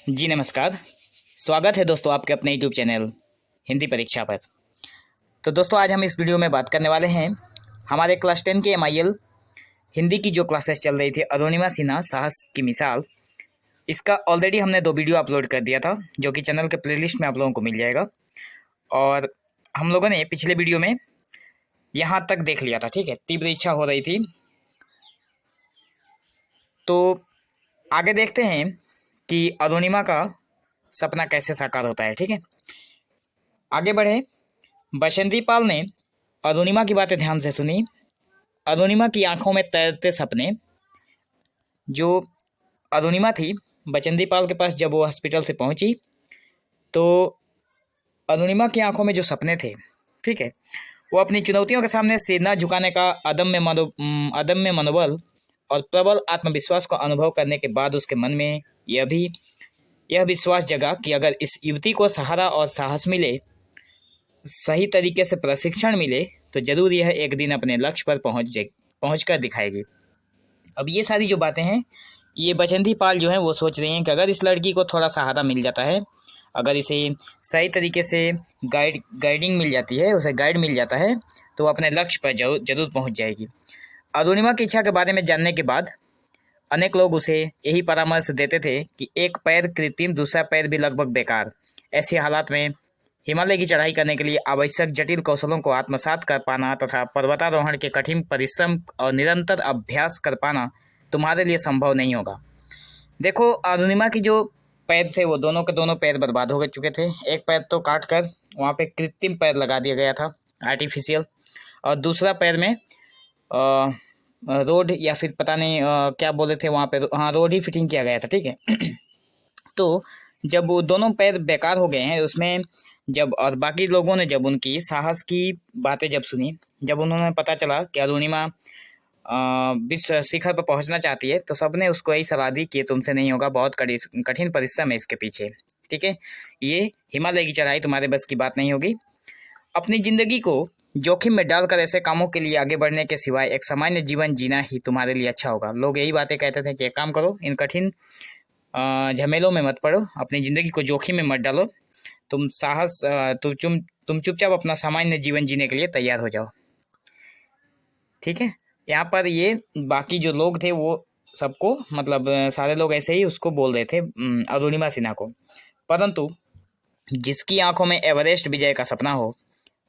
जी नमस्कार। स्वागत है दोस्तों आपके अपने यूट्यूब चैनल हिंदी परीक्षा पर। तो दोस्तों आज हम इस वीडियो में बात करने वाले हैं हमारे क्लास 10 के MIL हिंदी की जो क्लासेस चल रही थी अरुणिमा सिन्हा साहस की मिसाल, इसका ऑलरेडी हमने 2 वीडियो अपलोड कर दिया था जो कि चैनल के प्लेलिस्ट में आप लोगों को मिल जाएगा। और हम लोगों ने पिछले वीडियो में यहाँ तक देख लिया था, ठीक है। तीव्र इच्छा हो रही थी, तो आगे देखते हैं कि अरुणिमा का सपना कैसे साकार होता है, ठीक है। आगे बढ़े। बसंती पाल ने अरुणिमा की बातें ध्यान से सुनी। अरुणिमा की आंखों में तैरते सपने। जो अरुणिमा थी बचंती पाल के पास जब वो हॉस्पिटल से पहुंची तो अरुणिमा की आंखों में जो सपने थे, ठीक है, वो अपनी चुनौतियों के सामने सिर न झुकाने का अदम्य मनोबल और प्रबल आत्मविश्वास का अनुभव करने के बाद उसके मन में यह विश्वास जगा कि अगर इस युवती को सहारा और साहस मिले, सही तरीके से प्रशिक्षण मिले, तो जरूर यह एक दिन अपने लक्ष्य पर पहुँच कर दिखाएगी। अब ये सारी जो बातें हैं ये बचंती पाल जो है वो सोच रही हैं कि अगर इस लड़की को थोड़ा सहारा मिल जाता है, अगर इसे सही तरीके से गाइडिंग मिल जाती है, उसे गाइड मिल जाता है, तो वो अपने लक्ष्य पर जरूर पहुंच जाएगी। अरुणिमा की इच्छा के बारे में जानने के बाद अनेक लोग उसे यही परामर्श देते थे कि एक पैर कृत्रिम, दूसरा पैर भी लगभग बेकार। ऐसे हालात में हिमालय की चढ़ाई करने के लिए आवश्यक जटिल कौशलों को आत्मसात कर पाना तथा पर्वतारोहण के कठिन परिश्रम और निरंतर अभ्यास कर पाना तुम्हारे लिए संभव नहीं होगा। देखो, अरुणिमा की जो पैर थे वो दोनों के दोनों पैर बर्बाद हो चुके थे। एक पैर तो काट कर वहाँ पे कृत्रिम पैर लगा दिया गया था, आर्टिफिशियल, और दूसरा पैर में रोड या फिर पता नहीं क्या बोले थे वहाँ पे, हाँ, रोड ही फिटिंग किया गया था, ठीक है। तो जब वो दोनों पैर बेकार हो गए हैं उसमें जब, और बाकी लोगों ने जब उनकी साहस की बातें जब सुनी, जब उन्होंने पता चला कि अरुणिमा विश्व शिखर पर पहुंचना चाहती है, तो सबने उसको यही सलाह दी कि तुमसे नहीं होगा, बहुत कठिन परिश्रम है इसके पीछे, ठीक है, ये हिमालय की चढ़ाई तुम्हारे बस की बात नहीं होगी। अपनी जिंदगी को जोखिम में डालकर ऐसे कामों के लिए आगे बढ़ने के सिवाय एक सामान्य जीवन जीना ही तुम्हारे लिए अच्छा होगा। लोग यही बातें कहते थे कि एक काम करो, इन कठिन झमेलों में मत पड़ो, अपनी ज़िंदगी को जोखिम में मत डालो, तुम साहस तुम चुपचाप अपना सामान्य जीवन जीने के लिए तैयार हो जाओ, ठीक है। यहाँ पर ये बाकी जो लोग थे वो सबको, मतलब सारे लोग ऐसे ही उसको बोल रहे थे अरुणिमा सिन्हा को। परंतु जिसकी आंखों में एवरेस्ट विजय का सपना हो,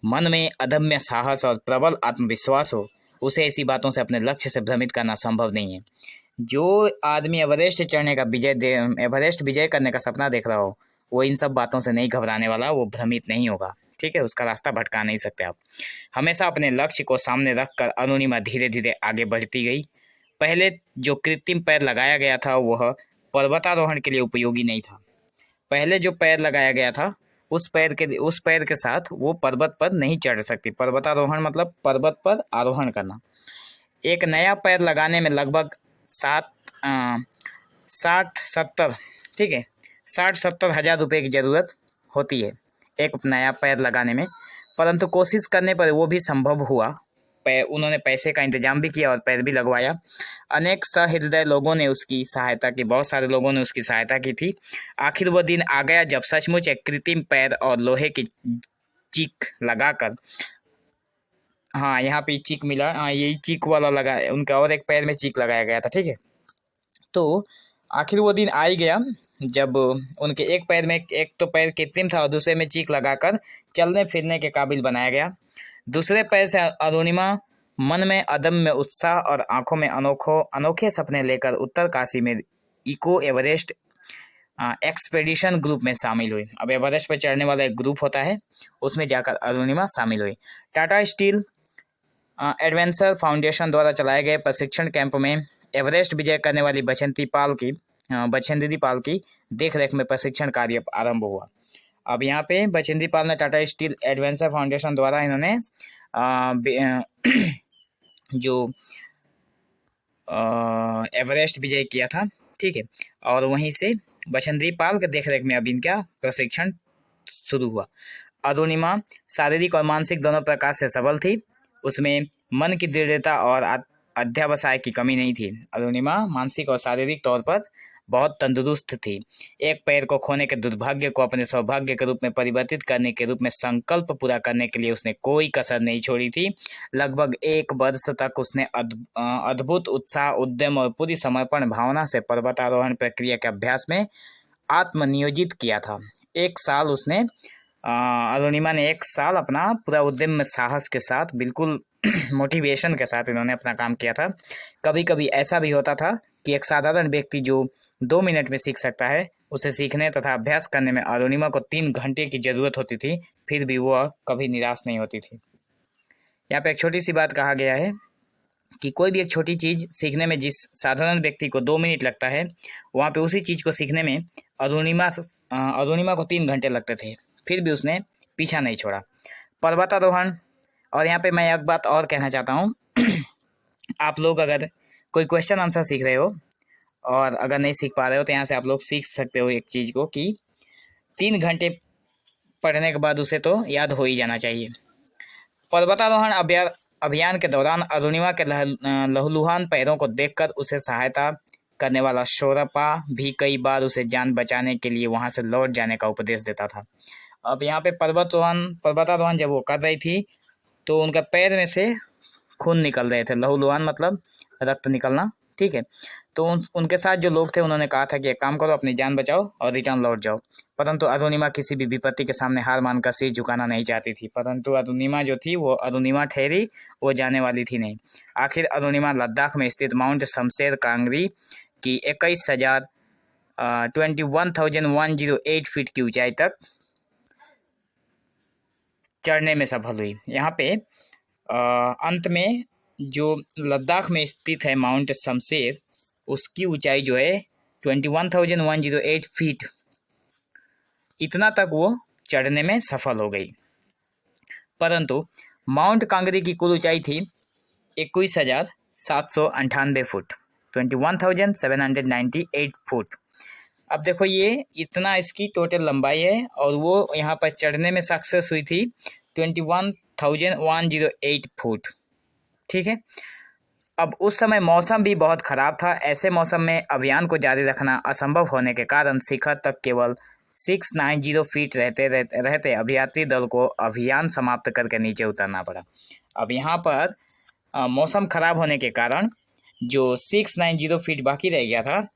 मन में अदम्य साहस और प्रबल आत्मविश्वास हो, उसे ऐसी बातों से अपने लक्ष्य से भ्रमित करना संभव नहीं है। जो आदमी एवरेस्ट चढ़ने का एवरेस्ट विजय करने का सपना देख रहा हो, वो इन सब बातों से नहीं घबराने वाला, वो भ्रमित नहीं होगा, ठीक है। उसका रास्ता भटका नहीं सकते आप। हमेशा अपने लक्ष्य को सामने रखकर अरुणिमा धीरे धीरे आगे बढ़ती गई। पहले जो कृत्रिम पैर लगाया गया था वह पर्वतारोहण के लिए उपयोगी नहीं था। पहले जो पैर लगाया गया था उस पैर के साथ वो पर्वत पर नहीं चढ़ सकती। पर्वतारोहण मतलब पर्वत पर आरोहण करना। एक नया पैर लगाने में लगभग 60-70, ठीक है, 60-70 हज़ार रुपये की ज़रूरत होती है एक नया पैर लगाने में। परंतु कोशिश करने पर वो भी संभव हुआ। उन्होंने पैसे का इंतजाम भी किया और पैर भी लगवाया। अनेक सहृदय लोगों ने उसकी सहायता की, बहुत सारे लोगों ने उसकी सहायता की थी। आखिर वो दिन आ गया जब सचमुच एक कृत्रिम पैर और लोहे की चीक लगाकर, हाँ यहाँ पे चीक मिला, हाँ यही चीक वाला लगा, उनका और एक पैर में चीक लगाया गया था, ठीक है। तो आखिर वो दिन आ ही गया जब उनके एक पैर में, एक तो पैर कृत्रिम था और दूसरे में चीक लगाकर चलने फिरने के काबिल बनाया गया। दूसरे पैर से अरुणिमा मन में अदम्य उत्साह और आंखों में अनोखे सपने लेकर उत्तरकाशी में इको एवरेस्ट एक्सपेडिशन ग्रुप में शामिल हुई। अब एवरेस्ट पर चढ़ने वाला एक ग्रुप होता है, उसमें जाकर अरुणिमा शामिल हुई। टाटा स्टील एडवेंचर फाउंडेशन द्वारा चलाए गए प्रशिक्षण कैंप में एवरेस्ट विजय करने वाली बसंती पाल की देखरेख में प्रशिक्षण कार्य आरंभ हुआ। अब यहाँ पे बचंती पाल ने टाटा स्टील एडवेंचर फाउंडेशन द्वारा इन्होंने जो एवरेस्ट विजय किया था, ठीक है, और वहीं से बचंती पाल के देखरेख में अब इनका प्रशिक्षण शुरू हुआ। अरुणिमा शारीरिक और मानसिक दोनों प्रकार से सबल थी। उसमें मन की दृढ़ता और अध्यावसाय की कमी नहीं थी। अरुणिमा मानसिक और शारीरिक तौर पर बहुत तंदुरुस्त थी। एक पैर को खोने के दुर्भाग्य को अपने सौभाग्य के रूप में परिवर्तित करने के रूप में संकल्प पूरा करने के लिए उसने कोई कसर नहीं छोड़ी थी। लगभग 1 वर्ष तक उसने अद्भुत उत्साह, उद्यम और पूरी समर्पण भावना से पर्वतारोहण प्रक्रिया के अभ्यास में आत्मनियोजित किया था। 1 साल उसने अरुणिमा ने 1 साल अपना पूरा उद्यम में साहस के साथ, बिल्कुल मोटिवेशन के साथ इन्होंने अपना काम किया था। कभी कभी ऐसा भी होता था कि एक साधारण व्यक्ति जो 2 मिनट में सीख सकता है, उसे सीखने तथा अभ्यास करने में अरुणिमा को 3 घंटे की जरूरत होती थी, फिर भी वह कभी निराश नहीं होती थी। यहाँ पे एक छोटी सी बात कहा गया है कि कोई भी एक छोटी चीज सीखने में जिस साधारण व्यक्ति को 2 मिनट लगता है, वहाँ पे उसी चीज को सीखने में अरुणिमा को 3 घंटे लगते थे, फिर भी उसने पीछा नहीं छोड़ा। पर्वतारोहण। और यहाँ पे मैं एक बात और कहना चाहता हूँ आप लोग अगर कोई क्वेश्चन आंसर सीख रहे हो और अगर नहीं सीख पा रहे हो तो यहाँ से आप लोग सीख सकते हो एक चीज़ को कि 3 घंटे पढ़ने के बाद उसे तो याद हो ही जाना चाहिए। पर्वतारोहण अभियान के दौरान अरुणिमा के लहूलुहान पैरों को देखकर उसे सहायता करने वाला शोरपा भी कई बार उसे जान बचाने के लिए वहां से लौट जाने का उपदेश देता था। अब यहाँ पे पर्वतारोहण जब वो कर रही थी तो उनका पैर में से खून निकल रहे थे। लहूलुहान मतलब रक्त निकलना, ठीक है। तो उनके साथ जो लोग थे उन्होंने कहा था कि एक काम करो, अपनी जान बचाओ और रिटर्न लौट जाओ। परंतु अरुणिमा किसी भी विपत्ति के सामने हार मानकर सिर झुकाना नहीं चाहती थी। परंतु अरुणिमा जो थी वो अरुणिमा ठहरी, वो जाने वाली थी नहीं। आखिर अरुणिमा लद्दाख में स्थित माउंट शमशेर कांगरी की 21,108 फीट की ऊंचाई तक चढ़ने में सफल हुई। यहाँ पे अंत में जो लद्दाख में स्थित है माउंट शमशेर, उसकी ऊंचाई जो है 21,108 फीट, इतना तक वो चढ़ने में सफल हो गई। परंतु माउंट कांगरी की कुल ऊंचाई थी 21,798 फुट, 21,798 फुट। अब देखो ये इतना इसकी टोटल लंबाई है और वो यहाँ पर चढ़ने में सक्सेस हुई थी 21,108 फुट, ठीक है। अब उस समय मौसम भी बहुत खराब था। ऐसे मौसम में अभियान को जारी रखना असंभव होने के कारण शिखर तक केवल 690 फीट रहते अभियात्री दल को अभियान समाप्त करके नीचे उतरना पड़ा। अब यहाँ पर मौसम खराब होने के कारण जो 690 फीट बाकी रह गया था,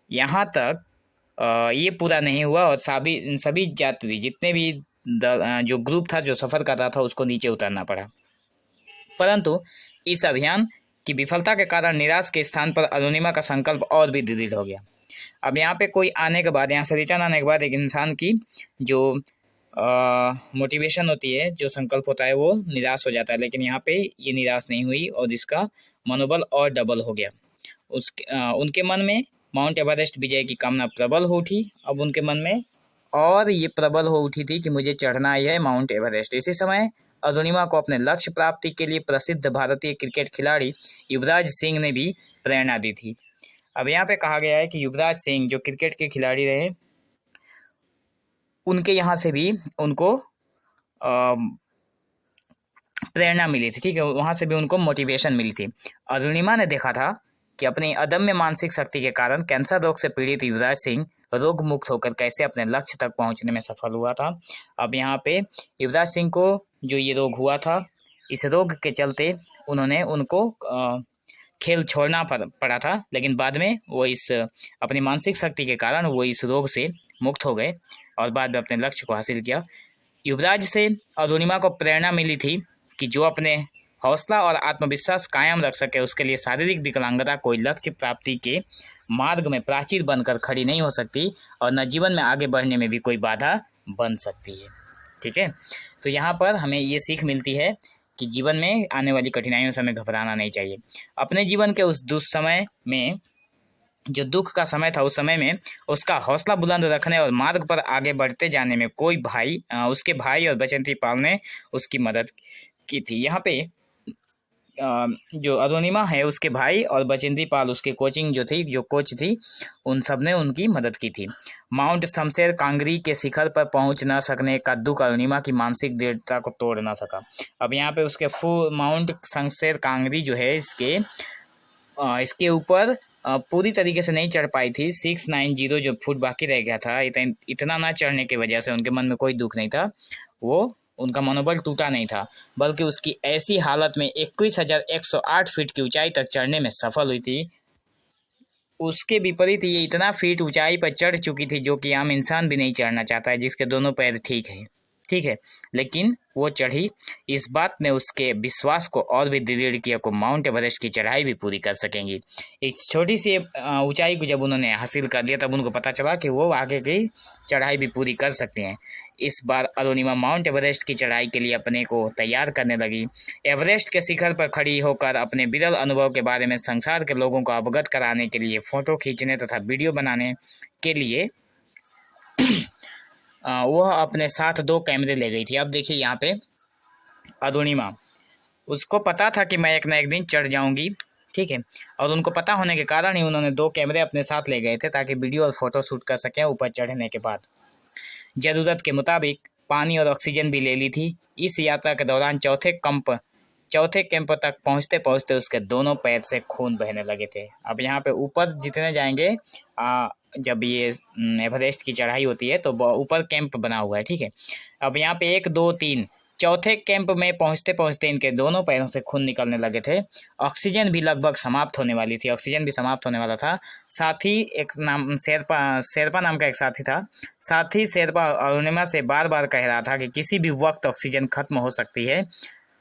यहाँ तक ये पूरा नहीं हुआ और सभी यात्री जितने भी जो ग्रुप था जो सफ़र कर रहा था उसको नीचे उतरना पड़ा। परंतु इस अभियान की विफलता के कारण निराश के स्थान पर अरुणिमा का संकल्प और भी दृढ़ हो गया। अब यहाँ पे कोई आने के बाद, यहाँ से रिटर्न आने के बाद एक इंसान की जो मोटिवेशन होती है, जो संकल्प होता है, वो निराश हो जाता है। लेकिन यहाँ पे ये निराश नहीं हुई और इसका मनोबल और डबल हो गया। उनके मन में माउंट एवरेस्ट विजय की कामना प्रबल हो उठी। अब उनके मन में और ये प्रबल हो उठी थी कि मुझे चढ़ना ही है माउंट एवरेस्ट। इसी समय अरुणिमा को अपने लक्ष्य प्राप्ति के लिए प्रसिद्ध भारतीय क्रिकेट खिलाड़ी युवराज सिंह ने भी प्रेरणा दी थी। अब यहाँ पे कहा गया है कि युवराज सिंह जो क्रिकेट के खिलाड़ी रहे, उनके यहाँ से भी उनको प्रेरणा मिली थी, ठीक है, वहाँ से भी उनको मोटिवेशन मिली थी। अरुणिमा ने देखा था कि अपनी अदम्य मानसिक शक्ति के कारण कैंसर रोग से पीड़ित युवराज सिंह रोग मुक्त होकर कैसे अपने लक्ष्य तक पहुंचने में सफल हुआ था। अब यहाँ पे युवराज सिंह को जो ये रोग हुआ था, इस रोग के चलते उनको खेल छोड़ना पड़ा था, लेकिन बाद में वो इस अपनी मानसिक शक्ति के कारण वो इस रोग से मुक्त हो गए और बाद में अपने लक्ष्य को हासिल किया। युवराज से अरुणिमा को प्रेरणा मिली थी कि जो अपने हौसला और आत्मविश्वास कायम रख सके, उसके लिए शारीरिक विकलांगता कोई लक्ष्य प्राप्ति के मार्ग में प्राचीर बनकर खड़ी नहीं हो सकती और न जीवन में आगे बढ़ने में भी कोई बाधा बन सकती है, ठीक है। तो यहाँ पर हमें ये सीख मिलती है कि जीवन में आने वाली कठिनाइयों से हमें घबराना नहीं चाहिए। अपने जीवन के उस दुस्समय में, जो दुख का समय था, उस समय में उसका हौसला बुलंद रखने और मार्ग पर आगे बढ़ते जाने में उसके भाई और बचंती पाल ने उसकी मदद की थी। यहाँ पे जो अरुणिमा है, उसके भाई और बचेंद्री पाल उसके जो कोच थी, उन सब ने उनकी मदद की थी। माउंट शमशेर कांगरी के शिखर पर पहुंच न सकने का दुख अरुणिमा की मानसिक दृढ़ता को तोड़ न सका। अब यहाँ पे उसके माउंट शमशेर कांगरी जो है, इसके ऊपर पूरी तरीके से नहीं चढ़ पाई थी। 690 जो फुट बाकी रह गया था, इतना ना चढ़ने की वजह से उनके मन में कोई दुख नहीं था। वो उनका मनोबल टूटा नहीं था, बल्कि उसकी ऐसी हालत में 21,108 फीट की ऊंचाई तक चढ़ने में सफल हुई थी। उसके विपरीत ये इतना फीट ऊंचाई पर चढ़ चुकी थी जो कि आम इंसान भी नहीं चढ़ना चाहता है, जिसके दोनों पैर ठीक है। लेकिन वो चढ़ी। इस बात ने उसके विश्वास को और भी दृढ़ किया को माउंट एवरेस्ट की चढ़ाई भी पूरी कर सकेंगी। इस छोटी सी ऊंचाई को जब उन्होंने हासिल कर लिया, तब उनको पता चला कि वो आगे की चढ़ाई भी पूरी कर सकती हैं। इस बार अरुणिमा माउंट एवरेस्ट की चढ़ाई के लिए अपने को तैयार करने लगी। एवरेस्ट के शिखर पर खड़ी होकर अपने विरल अनुभव के बारे में संसार के लोगों को अवगत कराने के लिए, फोटो खींचने तथा वीडियो बनाने के लिए वह अपने साथ 2 कैमरे ले गई थी। अब देखिए यहाँ पे अरुणिमा, उसको पता था कि मैं एक न एक दिन चढ़ जाऊंगी, ठीक है। और उनको पता होने के कारण ही उन्होंने 2 कैमरे अपने साथ ले गए थे, ताकि वीडियो और फोटो शूट कर सकें ऊपर चढ़ने के बाद। जरूरत के मुताबिक पानी और ऑक्सीजन भी ले ली थी। इस यात्रा के दौरान चौथे कैंप तक पहुंचते पहुंचते उसके दोनों पैर से खून बहने लगे थे। अब यहाँ पे ऊपर जितने जाएंगे, जब ये एवरेस्ट की चढ़ाई होती है तो ऊपर कैंप बना हुआ है, ठीक है। अब यहाँ पे 1 2 3 चौथे कैंप में पहुंचते पहुंचते इनके दोनों पैरों से खून निकलने लगे थे। ऑक्सीजन भी लगभग समाप्त होने वाली थी, ऑक्सीजन भी समाप्त होने वाला था। साथी एक नाम शेरपा नाम का एक साथी था। साथी शेरपा अरुणिमा से बार बार कह रहा था कि किसी भी वक्त ऑक्सीजन खत्म हो सकती है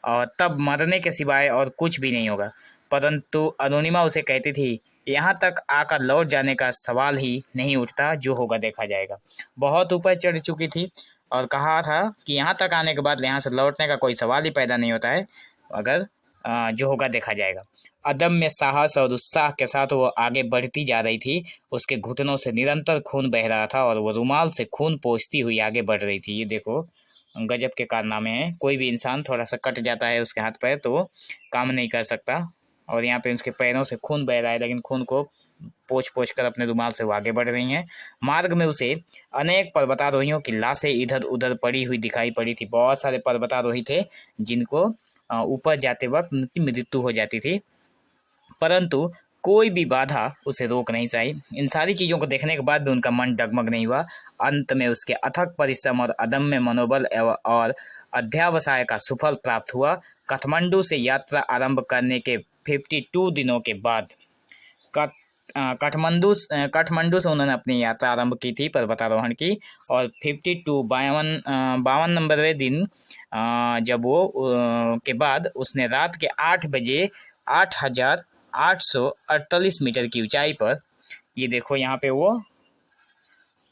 और तब मरने के सिवाय और कुछ भी नहीं होगा। परंतु अरुणिमा उसे कहती थी, यहाँ तक आकर लौट जाने का सवाल ही नहीं उठता, जो होगा देखा जाएगा। बहुत ऊपर चढ़ चुकी थी और कहा था कि यहाँ तक आने के बाद यहाँ से लौटने का कोई सवाल ही पैदा नहीं होता है, अगर जो होगा देखा जाएगा। अदम्य साहस और उत्साह के साथ वो आगे बढ़ती जा रही थी। उसके घुटनों से निरंतर खून बह रहा था और वो रुमाल से खून पोंछती हुई आगे बढ़ रही थी। ये देखो, गजब के कारनामे हैं। कोई भी इंसान थोड़ा सा कट जाता है उसके हाथ पैर तो काम नहीं कर सकता, और यहाँ पे उसके पैरों से खून बह रहा है, लेकिन खून को पोंछ पोंछ कर अपने रुमाल से वो आगे बढ़ रही हैं। मार्ग में उसे अनेक पर्वतारोहियों की लाशें इधर उधर पड़ी हुई दिखाई पड़ी थी। बहुत सारे पर्वतारोही थे जिनको ऊपर जाते वक्त उनकी मृत्यु हो जाती थी, परंतु कोई भी बाधा उसे रोक नहीं पाई। इन सारी चीज़ों को देखने के बाद भी उनका मन डगमग नहीं हुआ। अंत में उसके अथक परिश्रम और अदम्य मनोबल और अध्यावसाय का सुफल प्राप्त हुआ। काठमांडू से यात्रा आरंभ करने के 52 दिनों के बाद काठमांडू से उन्होंने अपनी यात्रा आरंभ की थी पर्वतारोहण की, और 52 नंबरवें दिन जब वो के बाद उसने रात के 8 बजे 8,848 मीटर की ऊंचाई पर, ये देखो यहाँ पे वो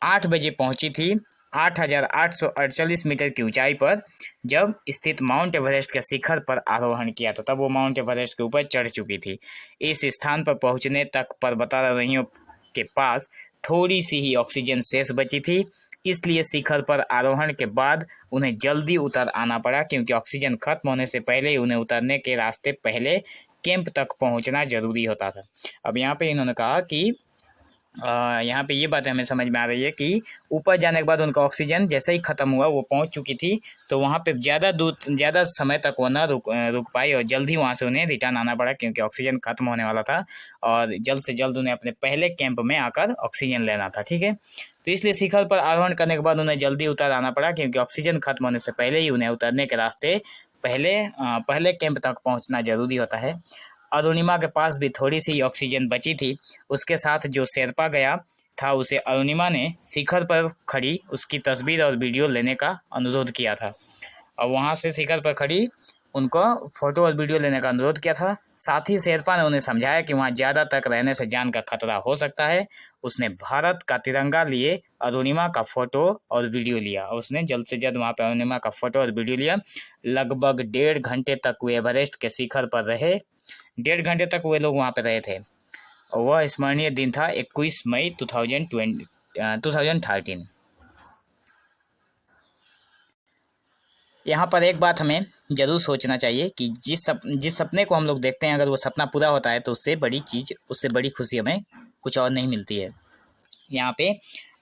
8 बजे पहुंची थी 8,848 मीटर की ऊंचाई पर, जब स्थित माउंट एवरेस्ट के शिखर पर आरोहण किया। तो तब वो माउंट एवरेस्ट के ऊपर चढ़ चुकी थी। इस स्थान पर पहुंचने तक पर्वतारोहियों के पास थोड़ी सी ही ऑक्सीजन शेष बची थी, इसलिए शिखर पर आरोहण के बाद उन्हें जल्दी उतर आना पड़ा, क्योंकि ऑक्सीजन खत्म होने से पहले ही उन्हें उतरने के रास्ते पहले कैंप तक पहुंचना जरूरी होता था। अब यहाँ पे इन्होंने कहा कि यहाँ पे ये बात हमें समझ में आ रही है कि ऊपर जाने के बाद उनका ऑक्सीजन जैसे ही ख़त्म हुआ, वो पहुँच चुकी थी, तो वहाँ पे ज़्यादा समय तक वो ना रुक पाई और जल्द ही वहाँ से उन्हें रिटर्न आना पड़ा, क्योंकि ऑक्सीजन खत्म होने वाला था और जल्द से जल्द उन्हें अपने पहले कैंप में आकर ऑक्सीजन लेना था, ठीक है। तो इसलिए शिखर पर आरोहण करने के बाद उन्हें जल्दी उतर आना पड़ा, क्योंकि ऑक्सीजन खत्म होने से पहले ही उन्हें उतरने के रास्ते पहले कैंप तक पहुँचना जरूरी होता है। अरुणिमा के पास भी थोड़ी सी ऑक्सीजन बची थी। उसके साथ जो शेरपा गया था, उसे अरुणिमा ने शिखर पर खड़ी उसकी तस्वीर और वीडियो लेने का अनुरोध किया था, और वहाँ से शिखर पर खड़ी उनको फोटो और वीडियो लेने का अनुरोध किया था। साथ ही शेरपा ने उन्हें समझाया कि वहाँ ज़्यादा तक रहने से जान का खतरा हो सकता है। उसने भारत का तिरंगा लिए अरुणिमा का फोटो और वीडियो लिया, और उसने जल्द से जल्द वहाँ पर अरुणिमा का फोटो और वीडियो लिया। लगभग 1.5 घंटे तक वे एवरेस्ट के शिखर पर रहे। 1.5 घंटे तक वे लोग वहाँ पे रहे थे, और वह स्मरणीय दिन था 21 मई 2013। यहाँ पर एक बात हमें ज़रूर सोचना चाहिए कि जिस सपने को हम लोग देखते हैं, अगर वो सपना पूरा होता है तो उससे बड़ी खुशी हमें कुछ और नहीं मिलती है। यहाँ पे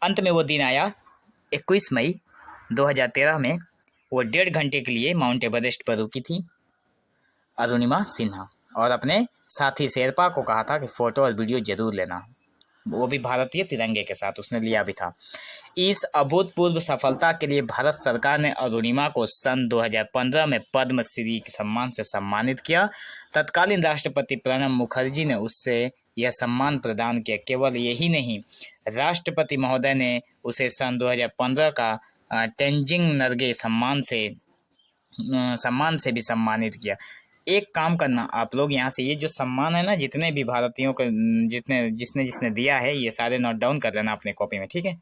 अंत में वो दिन आया 21 मई 2013 में। वो 1.5 घंटे के लिए माउंट एवरेस्ट पर रुकी थी अरुणिमा सिन्हा, और अपने साथ ही शेरपा को कहा था कि फ़ोटो और वीडियो जरूर लेना, वो भी भारतीय तिरंगे के साथ उसने लिया भी था। इस अभूतपूर्व सफलता के लिए भारत सरकार ने अरुणिमा को सन 2015 में पद्म श्री के सम्मान से सम्मानित किया। तत्कालीन राष्ट्रपति प्रणब मुखर्जी ने उससे यह सम्मान प्रदान किया। केवल यही नहीं, राष्ट्रपति महोदय ने उसे सन 2015 का तेंजिंग नोर्गे सम्मान से भी सम्मानित किया। एक काम करना आप लोग, यहाँ से ये जो सम्मान है ना, जितने भी भारतीयों को जिसने दिया है, ये सारे नोट डाउन कर लेना अपने कॉपी में, ठीक है।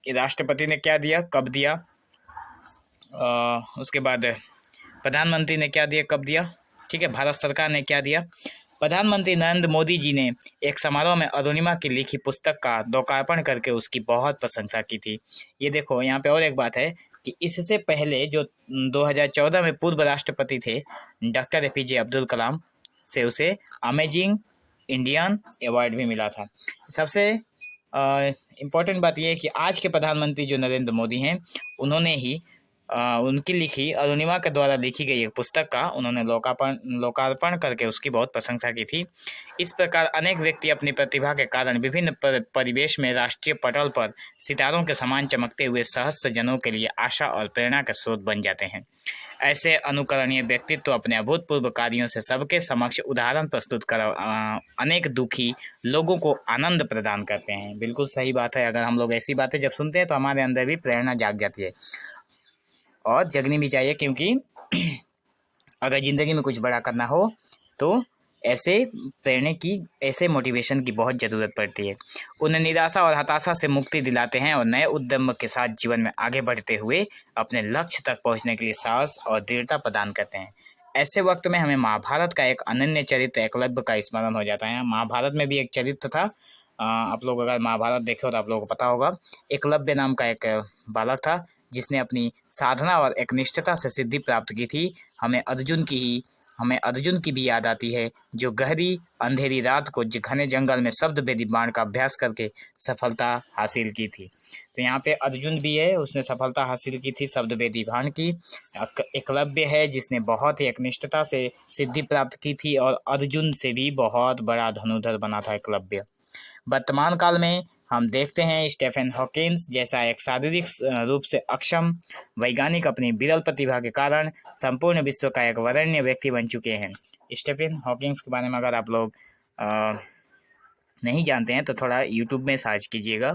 कि राष्ट्रपति ने क्या दिया, कब दिया, उसके बाद प्रधानमंत्री ने क्या दिया, कब दिया, ठीक है। भारत सरकार ने क्या दिया। प्रधानमंत्री नरेंद्र मोदी जी ने एक समारोह में अरुणिमा की लिखी पुस्तक का लोकार्पण करके उसकी बहुत प्रशंसा की थी। ये देखो, यहाँ पे और एक बात है कि इससे पहले जो 2014 में पूर्व राष्ट्रपति थे डॉक्टर APJ अब्दुल कलाम, से उसे अमेजिंग इंडियन अवार्ड भी मिला था। सबसे इम्पोर्टेंट बात यह है कि आज के प्रधानमंत्री जो नरेंद्र मोदी हैं, उन्होंने ही उनकी लिखी अरुणिमा के द्वारा लिखी गई एक पुस्तक का उन्होंने लोकार्पण करके उसकी बहुत प्रशंसा की थी। इस प्रकार अनेक व्यक्ति अपनी प्रतिभा के कारण विभिन्न परिवेश में राष्ट्रीय पटल पर सितारों के समान चमकते हुए सहस्त्र जनों के लिए आशा और प्रेरणा के स्रोत बन जाते हैं। ऐसे अनुकरणीय व्यक्तित्व अपने अभूतपूर्व कार्यों से सबके समक्ष उदाहरण प्रस्तुत कर अनेक दुखी लोगों को आनंद प्रदान करते हैं। बिल्कुल सही बात है। अगर हम लोग ऐसी बातें जब सुनते हैं तो हमारे अंदर भी प्रेरणा जाग जाती है, और जगनी भी चाहिए, क्योंकि अगर ज़िंदगी में कुछ बड़ा करना हो तो ऐसे प्रेरणा की, ऐसे मोटिवेशन की बहुत ज़रूरत पड़ती है। उन्हें निराशा और हताशा से मुक्ति दिलाते हैं और नए उद्यम के साथ जीवन में आगे बढ़ते हुए अपने लक्ष्य तक पहुंचने के लिए साहस और दृढ़ता प्रदान करते हैं। ऐसे वक्त में हमें महाभारत का एक अनन्य चरित्र एकलव्य का स्मरण हो जाता है। महाभारत में भी एक चरित्र था, आप लोग अगर महाभारत देखे हो तो आप लोगों को पता होगा। एकलव्य नाम का एक बालक था जिसने अपनी साधना और एकनिष्ठता से सिद्धि प्राप्त की थी। हमें अर्जुन की भी याद आती है, जो गहरी अंधेरी रात को घने जंगल में शब्द भेदी बाण का अभ्यास करके सफलता हासिल की थी। तो यहाँ पे अर्जुन भी है, उसने सफलता हासिल की थी शब्द भेदी बाण की। एकलव्य है जिसने बहुत ही एकनिष्ठता से सिद्धि प्राप्त की थी, और अर्जुन से भी बहुत बड़ा धनुर्धर बना था एकलव्य। वर्तमान काल में हम देखते हैं स्टीफन हॉकिंस जैसा एक शारीरिक रूप से अक्षम वैज्ञानिक अपनी विरल प्रतिभा के कारण संपूर्ण विश्व का एक वरेण्य व्यक्ति बन चुके हैं। स्टीफन हॉकिंस के बारे में अगर आप लोग नहीं जानते हैं तो थोड़ा यूट्यूब में सर्च कीजिएगा,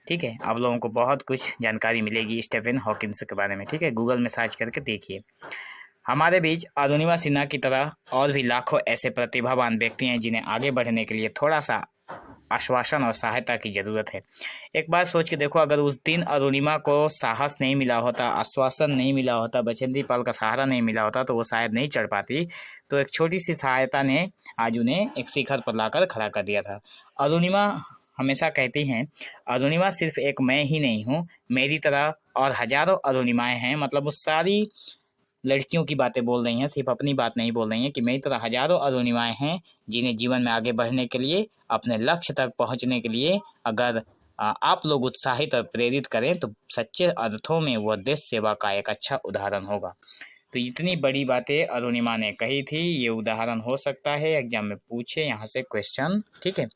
ठीक है। आप लोगों को बहुत कुछ जानकारी मिलेगी स्टीफन हॉकिंस के बारे में, ठीक है। गूगल में सर्च करके देखिए। हमारे बीच अरुणिमा सिन्हा की तरह और भी लाखों ऐसे प्रतिभावान व्यक्ति हैं जिन्हें आगे बढ़ने के लिए थोड़ा सा आश्वासन और सहायता की ज़रूरत है। एक बात सोच के देखो, अगर उस दिन अरुणिमा को साहस नहीं मिला होता, आश्वासन नहीं मिला होता, बचेंद्री पाल का सहारा नहीं मिला होता तो वो शायद नहीं चढ़ पाती। तो एक छोटी सी सहायता ने आज उन्हें एक शिखर पर लाकर खड़ा कर दिया था। अरुणिमा हमेशा कहती हैं, अरुणिमा सिर्फ एक मैं ही नहीं हूँ, मेरी तरह और हजारों अरुणिमाएँ हैं। मतलब वो सारी लड़कियों की बातें बोल रही हैं, सिर्फ अपनी बात नहीं बोल रही हैं, कि मेरी तरह हजारों अरुणिमाएँ हैं जिन्हें जीवन में आगे बढ़ने के लिए, अपने लक्ष्य तक पहुंचने के लिए अगर आप लोग उत्साहित और प्रेरित करें तो सच्चे अर्थों में वह देश सेवा का एक अच्छा उदाहरण होगा। तो इतनी बड़ी बातें अरुणिमा ने कही थी, ये उदाहरण हो सकता है एग्जाम में पूछे, यहाँ से क्वेश्चन, ठीक है,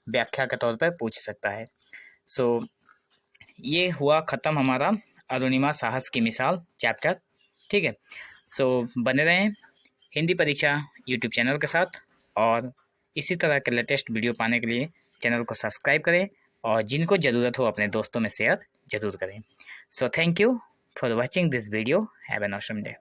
व्याख्या के तौर पर पूछ सकता है। सो ये हुआ ख़त्म हमारा अरुणिमा साहस की मिसाल चैप्टर, ठीक है। सो बने रहें हिंदी परीक्षा यूट्यूब चैनल के साथ, और इसी तरह के लेटेस्ट वीडियो पाने के लिए चैनल को सब्सक्राइब करें, और जिनको ज़रूरत हो अपने दोस्तों में शेयर ज़रूर करें। So thank you for watching this video. Have an awesome day.